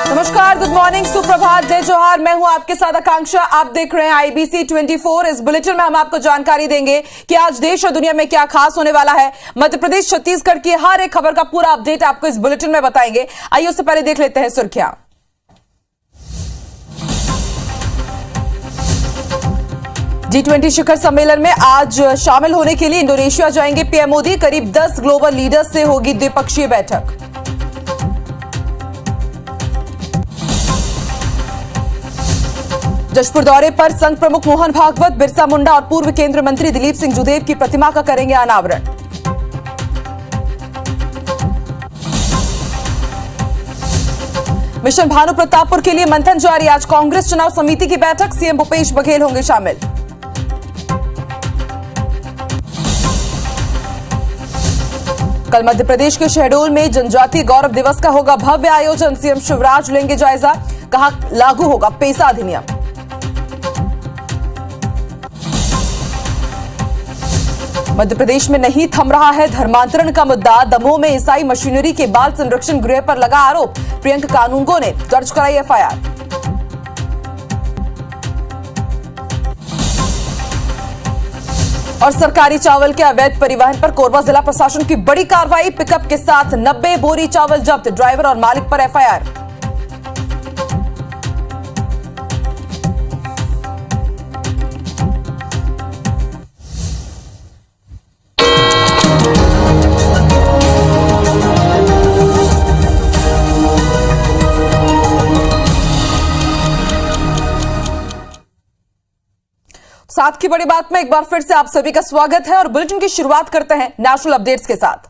नमस्कार, good morning, सुप्रभात, जय जोहार। मैं हूं आपके साथ आकांक्षा। आप देख रहे हैं IBC 24। इस बुलेटिन में हम आपको जानकारी देंगे कि आज देश और दुनिया में क्या खास होने वाला है। मध्य प्रदेश, छत्तीसगढ़ की हर एक खबर का पूरा अपडेट आपको इस बुलेटिन में बताएंगे। आइए उससे पहले देख लेते हैं सुर्खियां। G20 शिखर सम्मेलन में आज शामिल होने के लिए इंडोनेशिया जाएंगे पीएम मोदी। करीब 10 ग्लोबल लीडर्स से होगी द्विपक्षीय बैठक। जशपुर दौरे पर संघ प्रमुख मोहन भागवत, बिरसा मुंडा और पूर्व केंद्रीय मंत्री दिलीप सिंह जुदेव की प्रतिमा का करेंगे अनावरण। मिशन भानु प्रतापपुर के लिए मंथन जारी। आज कांग्रेस चुनाव समिति की बैठक, सीएम भूपेश बघेल होंगे शामिल। कल मध्य प्रदेश के शहडोल में जनजातीय गौरव दिवस का होगा भव्य आयोजन। सीएम शिवराज लेंगे जायजा, कहा लागू होगा पेसा अधिनियम। मध्य प्रदेश में नहीं थम रहा है धर्मांतरण का मुद्दा। दमोह में ईसाई मशीनरी के बाल संरक्षण गृह पर लगा आरोप। प्रियंका कानूनगो ने दर्ज कराई एफआईआर। और सरकारी चावल के अवैध परिवहन पर कोरबा जिला प्रशासन की बड़ी कार्रवाई। पिकअप के साथ 90 बोरी चावल जब्त। ड्राइवर और मालिक पर एफआईआर। साथ की बड़ी बात में एक बार फिर से आप सभी का स्वागत है और बुलेटिन की शुरुआत करते हैं नेशनल अपडेट्स के साथ।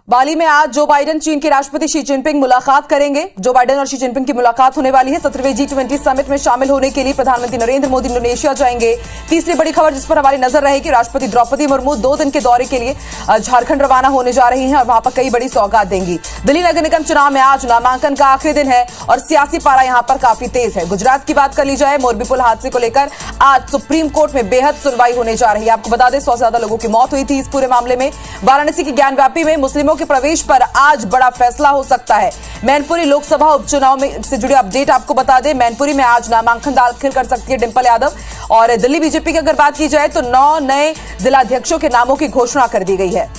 बाली में आज जो बाइडेन चीन के राष्ट्रपति शी जिनपिंग मुलाकात करेंगे। जो बाइडेन और शी जिनपिंग की मुलाकात होने वाली है। 17वें G20 समिट में शामिल होने के लिए प्रधानमंत्री नरेंद्र मोदी इंडोनेशिया जाएंगे। तीसरी बड़ी खबर जिस पर हमारी नजर रहेगी, राष्ट्रपति द्रौपदी मुर्मू 2 दिन के दौरे के लिए झारखंड रवाना होने जा रही हैं और वहां पर कई बड़ी सौगात देंगी। दिल्ली नगर निगम चुनाव में आज नामांकन का आखिरी दिन है और सियासी पारा यहां पर काफी तेज है। गुजरात की बात कर ली जाए, मोरबी पुल हादसे को लेकर आज सुप्रीम कोर्ट में बेहद सुनवाई होने जा रही है। आपको बता दें 100 से ज्यादा लोगों की मौत हुई थी इस पूरे मामले में। वाराणसी की ज्ञानव्यापी में मुस्लिमों के प्रवेश पर आज बड़ा फैसला हो सकता है। मैनपुरी लोकसभा उपचुनाव में से जुड़ी अपडेट आपको बता दें, मैनपुरी में आज नामांकन दाखिल कर सकती है डिंपल यादव। और दिल्ली बीजेपी की अगर बात की जाए तो 9 नए जिलाध्यक्षों के नामों की घोषणा कर दी गई है।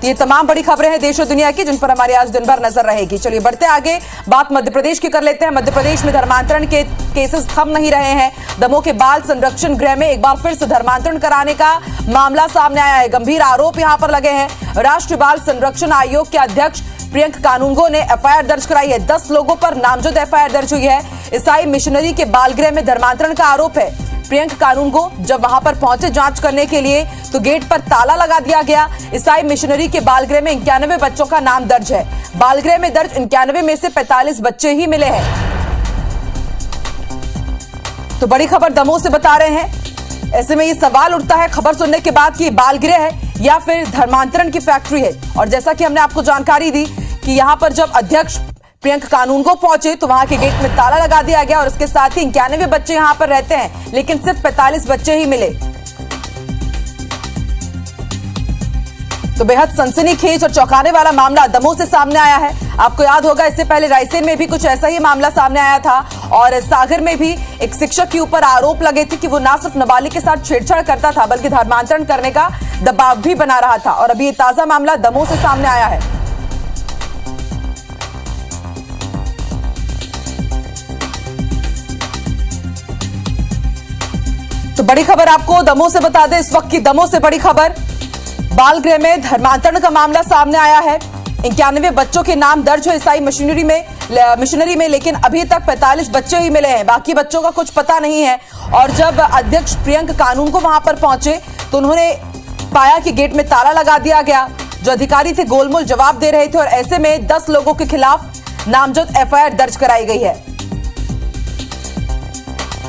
तो ये तमाम बड़ी खबरें हैं देश और दुनिया की, जिन पर हमारी आज दिन भर नजर रहेगी। चलिए बढ़ते आगे, बात मध्य प्रदेश की कर लेते हैं। मध्य प्रदेश में धर्मांतरण के केसेस थम नहीं रहे हैं। दमोह के बाल संरक्षण गृह में एक बार फिर से धर्मांतरण कराने का मामला सामने आया है। गंभीर आरोप यहां पर लगे हैं। राष्ट्रीय बाल संरक्षण आयोग के अध्यक्ष प्रियंका कानूनगो ने एफआईआर दर्ज कराई है। 10 लोगों पर नामजद एफआईआर दर्ज हुई है। ईसाई मिशनरी के बाल गृह में धर्मांतरण का आरोप है। प्रियंका कानूनगो जब वहां पर पहुंचे जांच करने के लिए तो गेट पर ताला लगा दिया गया। ईसाई मिशनरी के बाल गृह में 91 बच्चों का नाम दर्ज है। बाल गृह में दर्ज 91 में से 45 बच्चे ही मिले हैं। तो बड़ी खबर दमोह से बता रहे हैं। ऐसे में ये सवाल उठता है खबर सुनने के बाद कि बाल गृह है या फिर धर्मांतरण की फैक्ट्री है। और जैसा कि हमने आपको जानकारी दी कि यहां पर जब अध्यक्ष प्रियंका कानूनगो पहुंचे तो वहां के गेट में ताला लगा दिया गया और इसके साथ ही 91 बच्चे यहां पर रहते हैं, लेकिन सिर्फ 45 बच्चे ही मिले। तो बेहद सनसनीखेज और चौंकाने वाला मामला दमोह से सामने आया है। आपको याद होगा इससे पहले रायसेन में भी कुछ ऐसा ही मामला सामने आया था और सागर में भी एक शिक्षक के ऊपर आरोप लगे थे कि वो ना सिर्फ नाबालिग के साथ छेड़छाड़ करता था बल्कि धर्मांतरण करने का दबाव भी बना रहा था। और अभी ये ताजा मामला दमोह से सामने आया है। तो बड़ी खबर आपको दमोह से बता दें, इस वक्त की दमोह से बड़ी खबर, बाल गृह में धर्मांतरण का मामला सामने आया है। 91 बच्चों के नाम दर्ज है ईसाई मिशनरी में, लेकिन अभी तक 45 बच्चे ही मिले हैं, बाकी बच्चों का कुछ पता नहीं है। और जब अध्यक्ष प्रियंका कानूनगो वहां पर पहुंचे तो उन्होंने पाया कि गेट में ताला लगा दिया गया। जो अधिकारी थे गोलमोल जवाब दे रहे थे और ऐसे में 10 लोगों के खिलाफ नामजद एफआईआर दर्ज कराई गई है।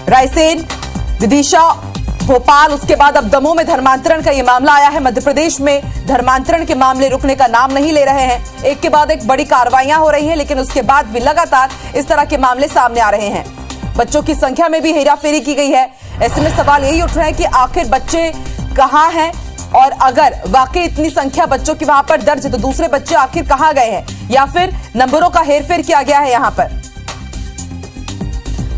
रायसेन, विदिशा, भोपाल, उसके बाद अब दमोह में धर्मांतरण का ये मामला आया है। मध्य प्रदेश में धर्मांतरण के मामले रुकने का नाम नहीं ले रहे हैं। एक के बाद एक बड़ी कार्रवाइयां हो रही हैं, लेकिन उसके बाद भी लगातार इस तरह के मामले सामने आ रहे हैं। बच्चों की संख्या में भी हेराफेरी की गई है। ऐसे में सवाल यही उठ रहा है कि आखिर बच्चे कहां हैं, और अगर वाकई इतनी संख्या बच्चों की वहां पर दर्ज है तो दूसरे बच्चे आखिर कहां गए हैं, या फिर नंबरों का हेरफेर किया गया है। यहां पर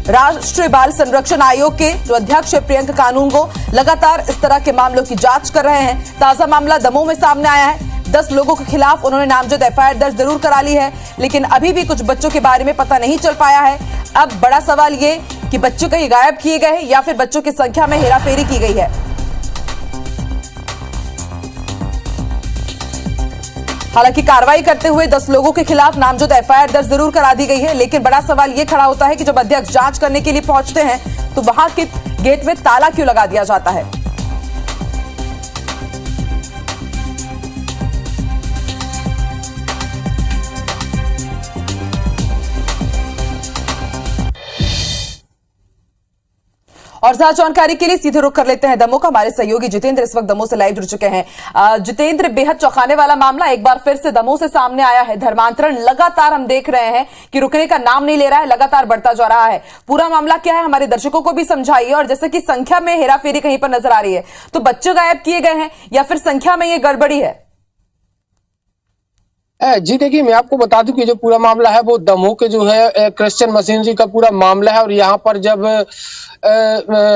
राष्ट्रीय बाल संरक्षण आयोग के जो अध्यक्ष प्रियंका कानूनगो लगातार इस तरह के मामलों की जांच कर रहे हैं। ताजा मामला दमोह में सामने आया है। 10 लोगों के खिलाफ उन्होंने नामजद एफआईआर दर्ज जरूर करा ली है, लेकिन अभी भी कुछ बच्चों के बारे में पता नहीं चल पाया है। अब बड़ा सवाल ये कि बच्चों कहीं गायब किए गए हैं या फिर बच्चों की संख्या में हेराफेरी की गई है। हालांकि कार्रवाई करते हुए 10 लोगों के खिलाफ नामजद एफआईआर दर्ज जरूर करा दी गई है, लेकिन बड़ा सवाल यह खड़ा होता है कि जब अध्यक्ष जांच करने के लिए पहुंचते हैं तो वहां के गेट में ताला क्यों लगा दिया जाता है। और ज्यादा जानकारी के लिए सीधे रुख कर लेते हैं दमोह का। हमारे सहयोगी जितेंद्र इस वक्त दमोह से लाइव जुड़ चुके हैं। जितेंद्र, बेहद चौंकाने वाला मामला एक बार फिर से दमोह से सामने आया है। धर्मांतरण लगातार हम देख रहे हैं कि रुकने का नाम नहीं ले रहा है, लगातार बढ़ता जा रहा है। पूरा मामला क्या है हमारे दर्शकों को भी समझाइए। और जैसे कि संख्या में हेराफेरी कहीं पर नजर आ रही है, तो बच्चे गायब किए गए हैं या फिर संख्या में ये गड़बड़ी है? जी देखिए, मैं आपको बता दूं कि जो पूरा मामला है वो दमोह के जो है क्रिश्चियन मशीनरी का पूरा मामला है। और यहाँ पर जब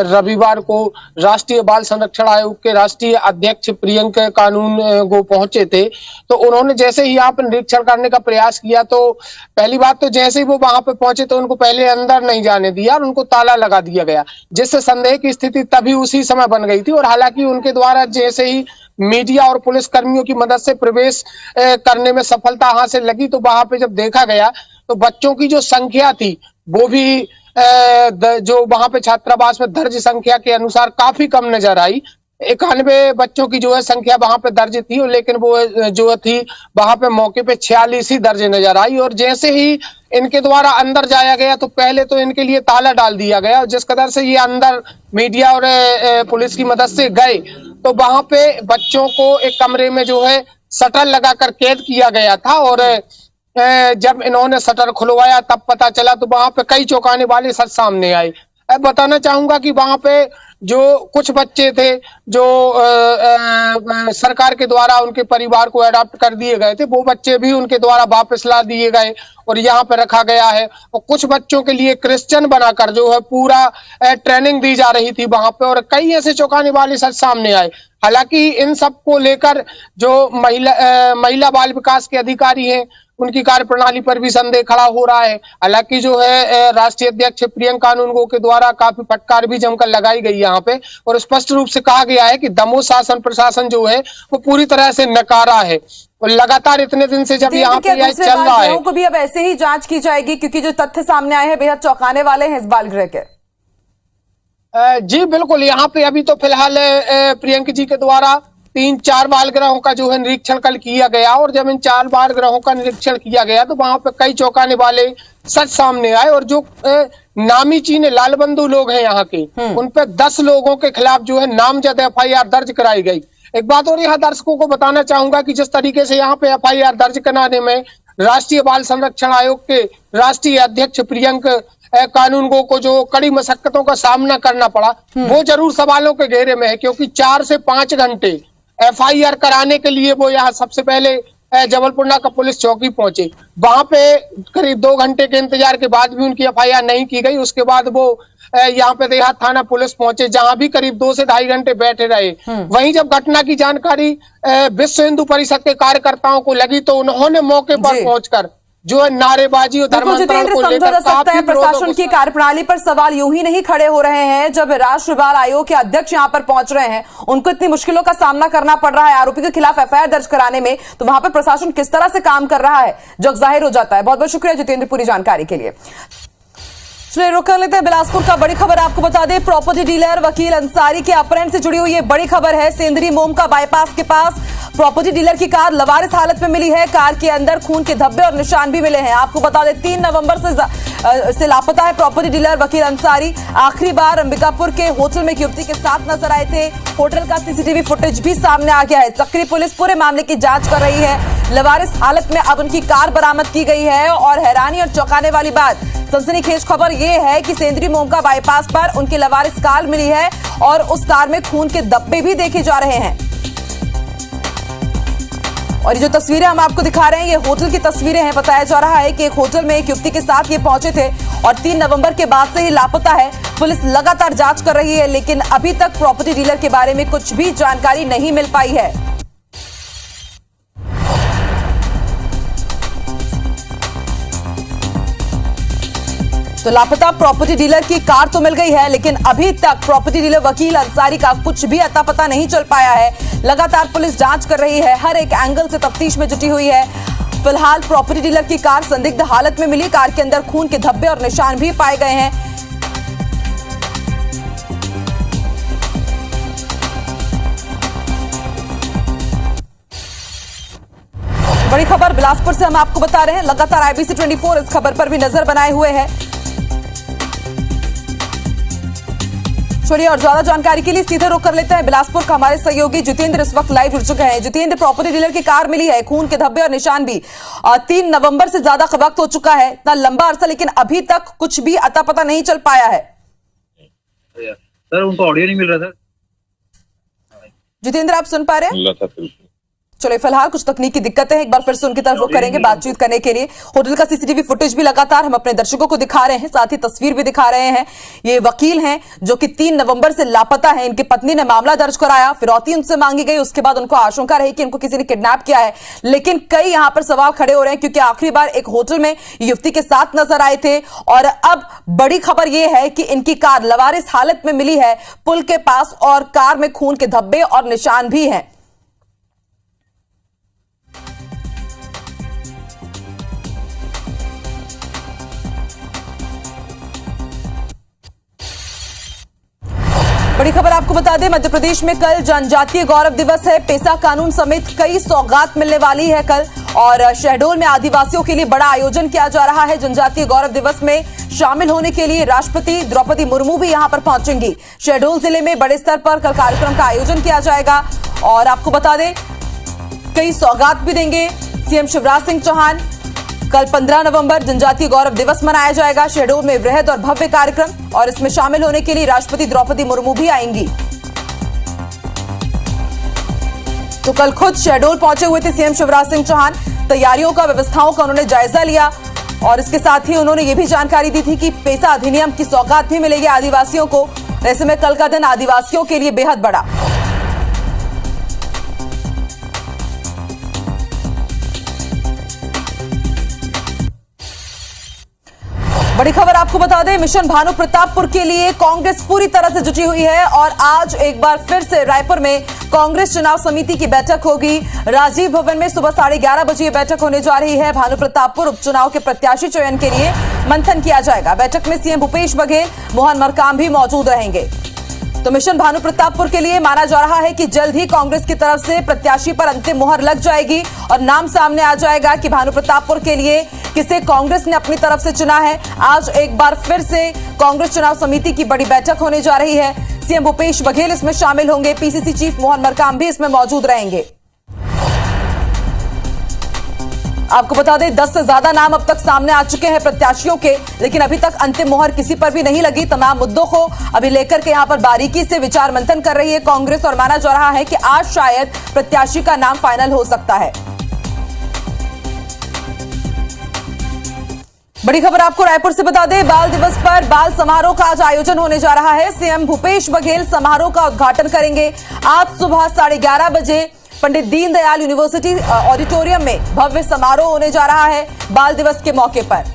रविवार को राष्ट्रीय बाल संरक्षण आयोग के राष्ट्रीय अध्यक्ष प्रियंका कानूनगो पहुंचे थे, तो उन्होंने जैसे ही यहाँ पर निरीक्षण करने का प्रयास किया, तो पहली बात तो जैसे ही वो वहां पे पहुंचे तो उनको पहले अंदर नहीं जाने दिया और उनको ताला लगा दिया गया, जिससे संदेह की स्थिति तभी उसी समय बन गई थी। और हालांकि उनके द्वारा जैसे ही मीडिया और पुलिस कर्मियों की मदद से प्रवेश करने में सफलता हासिल लगी, तो वहां पे जब देखा गया तो बच्चों की जो संख्या थी वो भी जो वहां पे छात्रावास में दर्ज संख्या के अनुसार काफी कम नजर आई। 91 बच्चों की जो है संख्या वहां पे दर्ज थी, लेकिन वो जो थी वहां पे मौके पे 46 ही दर्ज नजर आई। और जैसे ही इनके द्वारा अंदर जाया गया तो पहले तो इनके लिए ताला डाल दिया गया, और जिस कदर से ये अंदर मीडिया और पुलिस की मदद से गए तो वहां पे बच्चों को एक कमरे में जो है शटर लगाकर कैद किया गया था। और जब इन्होंने शटर खुलवाया तब पता चला, तो वहां पे कई चौंकाने वाले सच सामने आए। अब बताना चाहूंगा कि वहां पे जो कुछ बच्चे थे जो सरकार के द्वारा उनके परिवार को अडॉप्ट कर दिए गए थे, वो बच्चे भी उनके द्वारा वापस ला दिए गए और यहाँ पे रखा गया है। और कुछ बच्चों के लिए क्रिश्चियन बनाकर जो है पूरा ट्रेनिंग दी जा रही थी वहां पे, और कई ऐसे चौंकाने वाले सच सामने आए। हालांकि इन सब को लेकर जो महिला बाल विकास के अधिकारी हैं उनकी कार्यप्रणाली पर भी संदेह खड़ा हो रहा है। हालांकि जो है राष्ट्रीय अध्यक्ष प्रियंका कानूनगो के द्वारा काफी फटकार भी जमकर लगाई गई यहाँ पे, और स्पष्ट रूप से कहा गया है कि दमोह शासन प्रशासन जो है वो पूरी तरह से नकारा है। और लगातार इतने दिन से जब यहाँ पे यह चल रहा है को भी अब ऐसे ही जांच की जाएगी, क्योंकि जो तथ्य सामने आए हैं बेहद चौंकाने वाले हैं इस बाल गृह के। जी बिल्कुल, यहाँ पे अभी तो फिलहाल प्रियंका जी के द्वारा 3-4 बाल गृहों का जो है निरीक्षण कल किया गया, और जब इन 4 बाल गृहों का निरीक्षण किया गया तो वहां पे कई चौंकाने वाले सच सामने आए। और जो नामी चीने लाल बंधु लोग हैं यहाँ के, उन पे 10 लोगों के खिलाफ जो है नामजद एफआईआर दर्ज कराई गई। एक बात और यहाँ दर्शकों को बताना चाहूंगा कि जिस तरीके से यहाँ पे एफआईआर दर्ज कराने में राष्ट्रीय बाल संरक्षण आयोग के राष्ट्रीय अध्यक्ष प्रियंका कानूनगो को जो कड़ी मशक्कतों का सामना करना पड़ा, वो जरूर सवालों के घेरे में है। क्योंकि 4 से 5 घंटे एफआईआर कराने के लिए वो यहाँ सबसे पहले जबलपुर नाका पुलिस चौकी पहुंचे। वहां पे करीब 2 घंटे के इंतजार के बाद भी उनकी एफआईआर नहीं की गई। उसके बाद वो यहाँ पे देहात थाना पुलिस पहुंचे, जहां भी करीब 2 से 2.5 घंटे बैठे रहे। वहीं जब घटना की जानकारी विश्व हिंदू परिषद के कार्यकर्ताओं को लगी तो उन्होंने मौके पर पहुंचकर जो है नारेबाजी और धर्मांतरण को लेकर काफी प्रशासन की कार्यप्रणाली पर सवाल यूं ही नहीं खड़े हो रहे हैं। जब राष्ट्रीय बाल आयोग के अध्यक्ष यहां पर पहुंच रहे हैं, उनको इतनी मुश्किलों का सामना करना पड़ रहा है आरोपी के खिलाफ एफआईआर दर्ज कराने में, तो वहां पर प्रशासन किस तरह से काम कर रहा है जग जाहिर हो जाता है। बहुत बहुत शुक्रिया जितेंद्र पूरी जानकारी के लिए। चलिए रुक कर लेते हैं बिलासपुर का। बड़ी खबर आपको बता दें, प्रॉपर्टी डीलर वकील अंसारी के अपहरण से जुड़ी हुई ये बड़ी खबर है। सेंदरी मोमका बाईपास के पास प्रॉपर्टी डीलर की कार लवारिस हालत में मिली है। कार के अंदर खून के धब्बे और निशान भी मिले हैं। आपको बता दें 3 नवंबर से लापता है प्रॉपर्टी डीलर वकील अंसारी। आखिरी बार अंबिकापुर के होटल में एक युवती के साथ नजर आए थे। होटल का सीसीटीवी फुटेज भी सामने आ गया है। चक्री पुलिस पूरे मामले की जांच कर रही है। लवारिस हालत में अब उनकी कार बरामद की गई है। और हैरानी और चौंकाने वाली बात, सनसनीखेज खबर यह है कि सेंदरी मोमका बाईपास पर उनकी लवारिस कार मिली है और उस कार में खून के धब्बे भी देखे जा रहे हैं। और ये जो तस्वीरें हम आपको दिखा रहे हैं ये होटल की तस्वीरें हैं। बताया जा रहा है कि एक होटल में एक युवती के साथ ये पहुंचे थे और 3 नवंबर के बाद से ही लापता है। पुलिस लगातार जांच कर रही है, लेकिन अभी तक प्रॉपर्टी डीलर के बारे में कुछ भी जानकारी नहीं मिल पाई है। तो लापता प्रॉपर्टी डीलर की कार तो मिल गई है, लेकिन अभी तक प्रॉपर्टी डीलर वकील अंसारी का कुछ भी अता पता नहीं चल पाया है। लगातार पुलिस जांच कर रही है, हर एक एंगल से तफ्तीश में जुटी हुई है। फिलहाल प्रॉपर्टी डीलर की कार संदिग्ध हालत में मिली। कार के अंदर खून के धब्बे और निशान भी पाए गए हैं। बड़ी खबर बिलासपुर से हम आपको बता रहे हैं। लगातार IBC 24 इस खबर पर भी नजर बनाए हुए है। छोड़िए और ज्यादा जानकारी के लिए सीधे रुख कर लेते हैं बिलासपुर का हमारे सहयोगी जितेंद्र इस वक्त लाइव जुड़ चुके हैं। जितेंद्र, प्रॉपर्टी डीलर की कार मिली है, खून के धब्बे और निशान भी। 3 नवंबर से ज्यादा वक्त हो चुका है, इतना लंबा अरसा, लेकिन अभी तक कुछ भी अता पता नहीं चल पाया है। सर उनको ऑडियो नहीं मिल रहा था। जितेंद्र, आप सुन पा रहे हैं? चलो, फिलहाल कुछ तकनीकी दिक्कतें हैं, एक बार फिर से उनकी तरफ रुख करेंगे बातचीत करने के लिए। होटल का CCTV फुटेज भी लगातार हम अपने दर्शकों को दिखा रहे हैं, साथ ही तस्वीर भी दिखा रहे हैं। ये वकील हैं जो कि 3 नवंबर से लापता है। इनकी पत्नी ने मामला दर्ज कराया, फिरौती उनसे मांगी गई, उसके बाद उनको आशंका रही कि इनको किसी ने किडनैप किया है। लेकिन कई यहां पर सवाल खड़े हो रहे हैं, क्योंकि आखिरी बार एक होटल में युवती के साथ नजर आए थे और अब बड़ी खबर यह है कि इनकी कार लवारिस हालत में मिली है पुल के पास, और कार में खून के धब्बे और निशान भी हैं। बड़ी खबर आपको बता दें, मध्य प्रदेश में कल जनजातीय गौरव दिवस है। पेशा कानून समेत कई सौगात मिलने वाली है कल, और शहडोल में आदिवासियों के लिए बड़ा आयोजन किया जा रहा है। जनजातीय गौरव दिवस में शामिल होने के लिए राष्ट्रपति द्रौपदी मुर्मू भी यहां पर पहुंचेंगी। शहडोल जिले में बड़े स्तर पर कल कार्यक्रम का आयोजन किया जाएगा, और आपको बता दें कई सौगात भी देंगे CM शिवराज सिंह चौहान। कल 15 नवंबर जनजातीय गौरव दिवस मनाया जाएगा। शहडोल में वृहद और भव्य कार्यक्रम, और इसमें शामिल होने के लिए राष्ट्रपति द्रौपदी मुर्मू भी आएंगी। तो कल खुद शहडोल पहुंचे हुए थे CM शिवराज सिंह चौहान। तैयारियों का, व्यवस्थाओं का उन्होंने जायजा लिया, और इसके साथ ही उन्होंने ये भी जानकारी दी थी कि पेशा अधिनियम की सौगात भी मिलेगी आदिवासियों को। ऐसे में कल का दिन आदिवासियों के लिए बेहद बड़ा। बड़ी खबर आपको बता दें, मिशन भानु प्रतापपुर के लिए कांग्रेस पूरी तरह से जुटी हुई है, और आज एक बार फिर से रायपुर में कांग्रेस चुनाव समिति की बैठक होगी। राजीव भवन में सुबह 11:30 बजे ये बैठक होने जा रही है। भानु प्रतापपुर उपचुनाव के प्रत्याशी चयन के लिए मंथन किया जाएगा। बैठक में CM भूपेश बघेल, मोहन मरकाम भी मौजूद रहेंगे। तो मिशन भानु प्रतापपुर के लिए माना जा रहा है कि जल्द ही कांग्रेस की तरफ से प्रत्याशी पर अंतिम मुहर लग जाएगी, और नाम सामने आ जाएगा कि भानु प्रतापपुर के लिए किसे कांग्रेस ने अपनी तरफ से चुना है। आज एक बार फिर से कांग्रेस चुनाव समिति की बड़ी बैठक होने जा रही है। CM भूपेश बघेल इसमें शामिल होंगे, PCC चीफ मोहन मरकाम भी इसमें मौजूद रहेंगे। आपको बता दें 10 से ज्यादा नाम अब तक सामने आ चुके हैं प्रत्याशियों के, लेकिन अभी तक अंतिम मुहर किसी पर भी नहीं लगी। तमाम मुद्दों को अभी लेकर के यहां पर बारीकी से विचार मंथन कर रही है कांग्रेस, और माना जा रहा है कि आज शायद प्रत्याशी का नाम फाइनल हो सकता है। बड़ी खबर आपको रायपुर से बता दें, बाल दिवस पर बाल समारोह का आज आयोजन होने जा रहा है। CM भूपेश बघेल समारोह का उद्घाटन करेंगे। आज सुबह 11:30 बजे पंडित दीनदयाल यूनिवर्सिटी ऑडिटोरियम में भव्य समारोह होने जा रहा है बाल दिवस के मौके पर।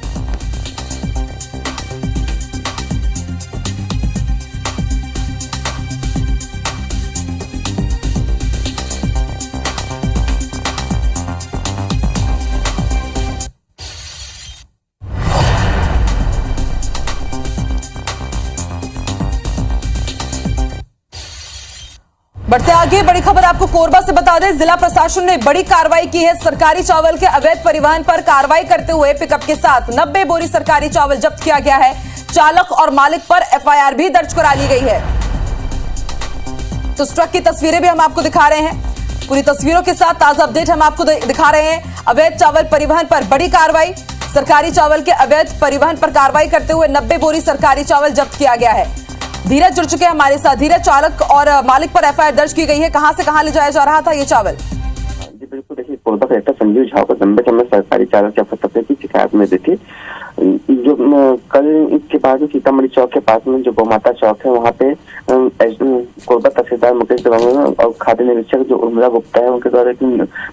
बढ़ते आगे, बड़ी खबर आपको कोरबा से बता दें, जिला प्रशासन ने बड़ी कार्रवाई की है। सरकारी चावल के अवैध परिवहन पर कार्रवाई करते हुए पिकअप के साथ 90 बोरी सरकारी चावल जब्त किया गया है। चालक और मालिक पर FIR भी दर्ज करा ली गई है। तो ट्रक की तस्वीरें भी हम आपको दिखा रहे हैं। पूरी तस्वीरों के साथ ताजा अपडेट हम आपको दिखा रहे हैं। अवैध चावल परिवहन पर बड़ी कार्रवाई, सरकारी चावल के अवैध परिवहन पर कार्रवाई करते हुए 90 बोरी सरकारी चावल जब्त किया गया है। धीरज जुड़ चुके हैं हमारे साथ। धीरज, चालक और मालिक पर FIR दर्ज की गई है, कहां से कहां ले जाया जा रहा था ये चावल? जी बिल्कुल, देखिए कोरबा कलेक्टर संजीव झा को लंबे समय सरकारी चालक के अफरा-तफरी की शिकायत में दी थी। जो कल इसके बाद सीतामढ़ी चौक के पास में जो गौ माता चौक है वहाँ पे कोरबा तहसीलदार मुकेश देवांगन और खाद्य निरीक्षक जो उर्मिला गुप्ता है उनके द्वारा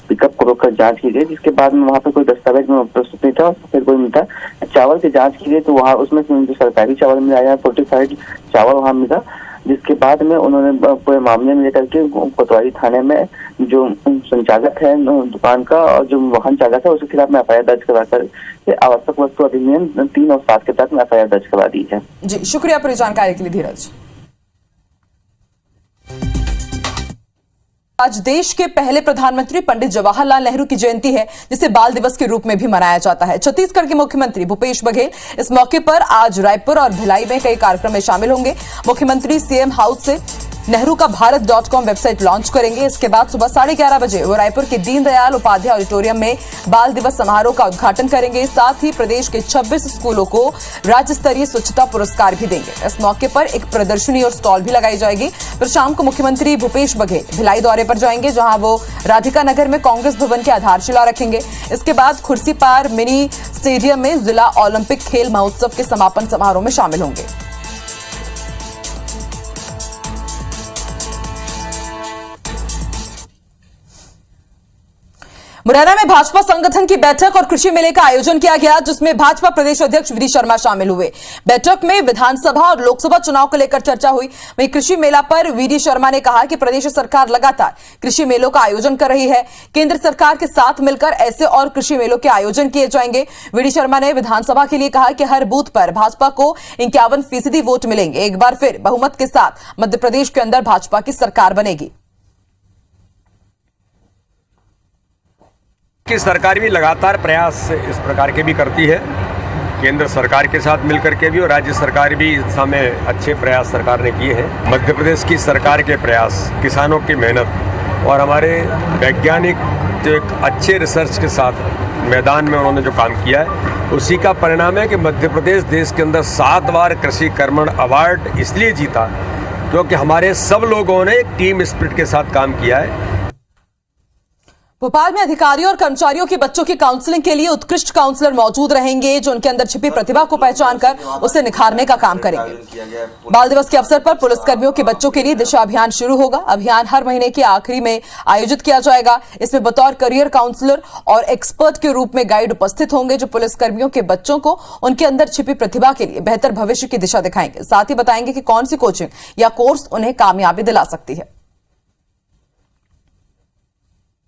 पिकअप को रोककर जांच की गई, जिसके बाद में वहाँ पे कोई दस्तावेज में प्रस्तुत नहीं था और फिर कोई नहीं था। चावल की जांच की गई तो वहाँ उसमें जो सरकारी चावल मिला है फोर्टिफाइड चावल वहाँ मिला, जिसके बाद में उन्होंने पूरे मामले में लेकर के कोतवाली थाने में जो संचालक है दुकान का और जो वाहन चालक है उसके खिलाफ में एफआईआर दर्ज करवा कर आवश्यक वस्तु अधिनियम 3 और 7 के तहत में एफआईआर दर्ज करवा दी है। जी शुक्रिया पूरी जानकारी के लिए धीरज। आज देश के पहले प्रधानमंत्री पंडित जवाहरलाल नेहरू की जयंती है, जिसे बाल दिवस के रूप में भी मनाया जाता है। छत्तीसगढ़ के मुख्यमंत्री भूपेश बघेल इस मौके पर आज रायपुर और भिलाई में कई कार्यक्रम में शामिल होंगे। मुख्यमंत्री सीएम हाउस से नेहरू का भारत.com वेबसाइट लॉन्च करेंगे। इसके बाद सुबह 11:30 बजे वो रायपुर के दीनदयाल उपाध्याय ऑडिटोरियम में बाल दिवस समारोह का उद्घाटन करेंगे। साथ ही प्रदेश के 26 स्कूलों को राज्य स्तरीय स्वच्छता पुरस्कार भी देंगे। इस मौके पर एक प्रदर्शनी और स्टॉल भी लगाई जाएगी। फिर शाम को मुख्यमंत्री भूपेश बघेल भिलाई दौरे पर जाएंगे, जहां वो राधिका नगर में कांग्रेस भवन की आधारशिला रखेंगे। इसके बाद खुर्सीपार मिनी स्टेडियम में जिला ओलंपिक खेल महोत्सव के समापन समारोह में शामिल होंगे। मुरैना में भाजपा संगठन की बैठक और कृषि मेले का आयोजन किया गया, जिसमें भाजपा प्रदेश अध्यक्ष वीडी शर्मा शामिल हुए। बैठक में विधानसभा और लोकसभा चुनाव को लेकर चर्चा हुई। वहीं कृषि मेला पर वीडी शर्मा ने कहा कि प्रदेश सरकार लगातार कृषि मेलों का आयोजन कर रही है। केंद्र सरकार के साथ मिलकर ऐसे और कृषि मेलों के आयोजन किए जाएंगे। वीडी शर्मा ने विधानसभा के लिए कहा कि हर बूथ पर भाजपा को 51% वोट मिलेंगे। एक बार फिर बहुमत के साथ मध्य प्रदेश के अंदर भाजपा की सरकार बनेगी। की सरकार भी लगातार प्रयास इस प्रकार के भी करती है, केंद्र सरकार के साथ मिलकर के भी, और राज्य सरकार भी इस समय अच्छे प्रयास सरकार ने किए हैं। मध्य प्रदेश की सरकार के प्रयास, किसानों की मेहनत और हमारे वैज्ञानिक जो एक अच्छे रिसर्च के साथ मैदान में उन्होंने जो काम किया है, उसी का परिणाम है कि मध्य प्रदेश देश के अंदर 7 बार कृषि कर्मण अवार्ड इसलिए जीता क्योंकि हमारे सब लोगों ने एक टीम स्पिरिट के साथ काम किया है। भोपाल में अधिकारियों और कर्मचारियों के बच्चों की काउंसलिंग के लिए उत्कृष्ट काउंसलर मौजूद रहेंगे, जो उनके अंदर छिपी प्रतिभा को पहचानकर उसे निखारने का काम करेंगे। बाल दिवस के अवसर पर पुलिसकर्मियों के बच्चों के लिए दिशा अभियान शुरू होगा। अभियान हर महीने के आखिरी में आयोजित किया जाएगा। इसमें बतौर करियर काउंसलर और एक्सपर्ट के रूप में गाइड उपस्थित होंगे, जो पुलिसकर्मियों के बच्चों को उनके अंदर छिपी प्रतिभा के लिए बेहतर भविष्य की दिशा दिखाएंगे। साथ ही बताएंगे कि कौन सी कोचिंग या कोर्स उन्हें कामयाबी दिला सकती है।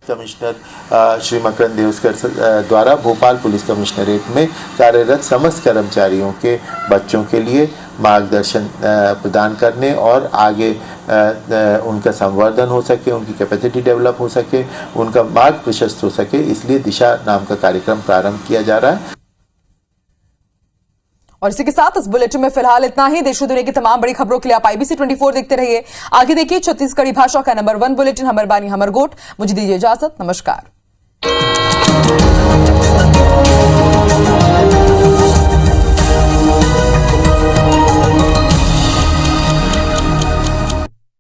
कमिश्नर श्री मकरंद देवस्कर द्वारा भोपाल पुलिस कमिश्नरेट में कार्यरत समस्त कर्मचारियों के बच्चों के लिए मार्गदर्शन प्रदान करने और आगे उनका संवर्धन हो सके, उनकी कैपेसिटी डेवलप हो सके, उनका मार्ग प्रशस्त हो सके, इसलिए दिशा नाम का कार्यक्रम प्रारंभ किया जा रहा है। और इसी के साथ इस बुलेटिन में फिलहाल इतना ही। देश और दुनिया की तमाम बड़ी खबरों के लिए आप IBC 24 देखते रहिए। आगे देखिए छत्तीसगढ़ी भाषा का नंबर 1 बुलेटिन हमर बानी हमर गोट। मुझे दीजिए इजाजत। नमस्कार।